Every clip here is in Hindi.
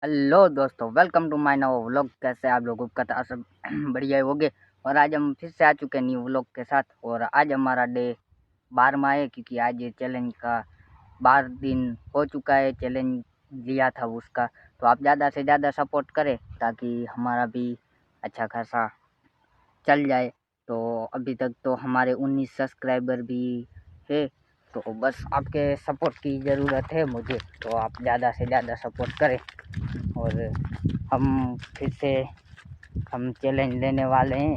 हेलो दोस्तों, वेलकम टू माय नवा व्लॉग। कैसे आप लोगों का था सब बढ़िया ही होगे। और आज हम फिर से आ चुके हैं न्यू व्लॉग के साथ। और आज हमारा डे 12वां है, क्योंकि आज ये चैलेंज का 12 दिन हो चुका है। चैलेंज लिया था उसका, तो आप ज़्यादा से ज़्यादा सपोर्ट करें ताकि हमारा भी अच्छा खासा चल जाए। तो अभी तक तो हमारे 19 सब्सक्राइबर भी है, तो बस आपके सपोर्ट की ज़रूरत है मुझे। तो आप ज़्यादा से ज़्यादा सपोर्ट करें और हम फिर से हम चैलेंज लेने वाले हैं।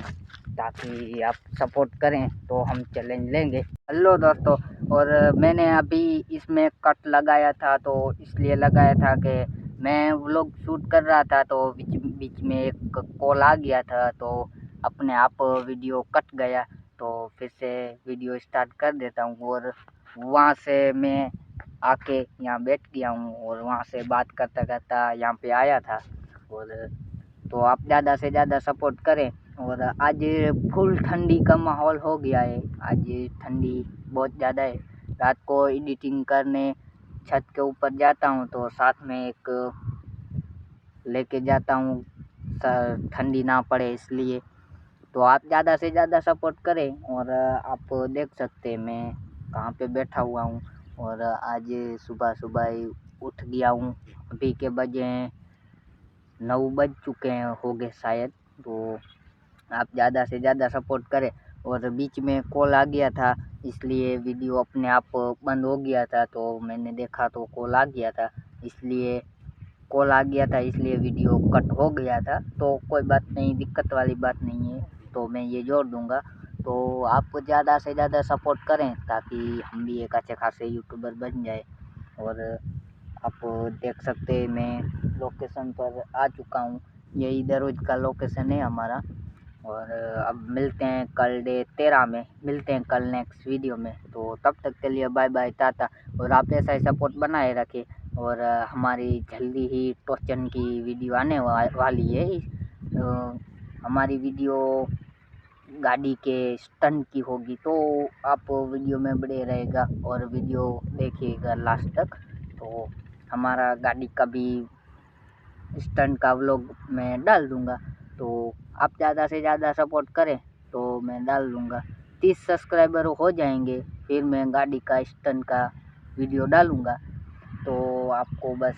ताकि आप सपोर्ट करें तो हम चैलेंज लेंगे। हेलो दोस्तों, और मैंने अभी इसमें कट लगाया था, तो इसलिए लगाया था कि मैं व्लॉग शूट कर रहा था, तो बीच बीच में एक कॉल आ गया था, तो अपने आप वीडियो कट गया। तो फिर से वीडियो स्टार्ट कर देता हूँ। और वहाँ से मैं आके यहाँ बैठ गया हूँ और वहाँ से बात करता करता यहाँ पे आया था। और तो आप ज़्यादा से ज़्यादा सपोर्ट करें। और आज फुल ठंडी का माहौल हो गया है। आज ठंडी बहुत ज़्यादा है। रात को एडिटिंग करने छत के ऊपर जाता हूँ, तो साथ में एक लेके जाता हूँ, ठंडी ना पड़े इसलिए। तो आप ज़्यादा से ज़्यादा सपोर्ट करें। और आप देख सकते हैं मैं कहाँ पे बैठा हुआ हूँ। और आज सुबह सुबह ही उठ गया हूँ। अभी के बजे हैं 9 बज चुके हैं, हो गए शायद। तो आप ज़्यादा से ज़्यादा सपोर्ट करें। और बीच में कॉल आ गया था, इसलिए वीडियो अपने आप बंद हो गया था। तो मैंने देखा तो कॉल आ गया था, इसलिए वीडियो कट हो गया था। तो कोई बात नहीं, दिक्कत वाली बात नहीं है, तो मैं ये जोड़ दूँगा। तो आप ज़्यादा से ज़्यादा सपोर्ट करें ताकि हम भी एक अच्छे खासे यूट्यूबर बन जाए। और आप देख सकते हैं मैं लोकेशन पर आ चुका हूँ। यही दररोज का लोकेशन है हमारा। और अब मिलते हैं कल डे 13 में, मिलते हैं कल नेक्स्ट वीडियो में। तो तब तक के लिए बाय बाय, टाटा। और आप ऐसा ही सपोर्ट बनाए रखें। और हमारी जल्दी ही टोचन की वीडियो आने वाली है। हमारी वीडियो गाड़ी के स्टंट की होगी, तो आप वीडियो में बने रहेगा और वीडियो देखिएगा लास्ट तक। तो हमारा गाड़ी का भी स्टंट का व्लॉग मैं डाल दूँगा। तो आप ज़्यादा से ज़्यादा सपोर्ट करें तो मैं डाल दूँगा। 30 सब्सक्राइबर हो जाएंगे, फिर मैं गाड़ी का स्टंट का वीडियो डालूँगा। तो आपको बस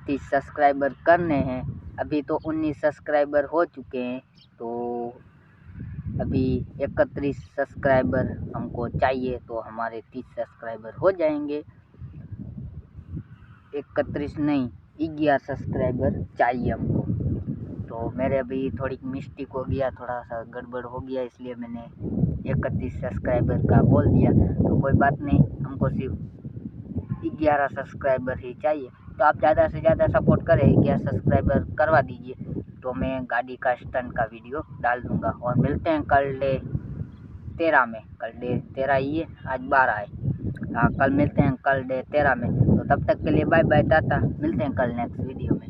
30 सब्सक्राइबर करने हैं। अभी तो 19 सब्सक्राइबर हो चुके हैं, तो अभी 31 सब्सक्राइबर हमको चाहिए, तो हमारे 30 सब्सक्राइबर हो जाएंगे। 31 नहीं, 11 सब्सक्राइबर चाहिए हमको। तो मेरे अभी थोड़ी मिस्टेक हो गया, थोड़ा सा गड़बड़ हो गया, इसलिए मैंने 31 सब्सक्राइबर का बोल दिया। तो कोई बात नहीं, हमको सिर्फ 11 सब्सक्राइबर ही चाहिए। तो आप ज़्यादा से ज़्यादा सपोर्ट करें, 11 सब्सक्राइबर करवा दीजिए, तो मैं गाड़ी का स्टंट का वीडियो डाल दूँगा। और मिलते हैं कल डे 13 में। कल डे 13 ही है, आज 12 है। हाँ, कल मिलते हैं कल डे 13 में। तो तब तक के लिए बाय बाय, टाटा। मिलते हैं कल नेक्स्ट वीडियो में।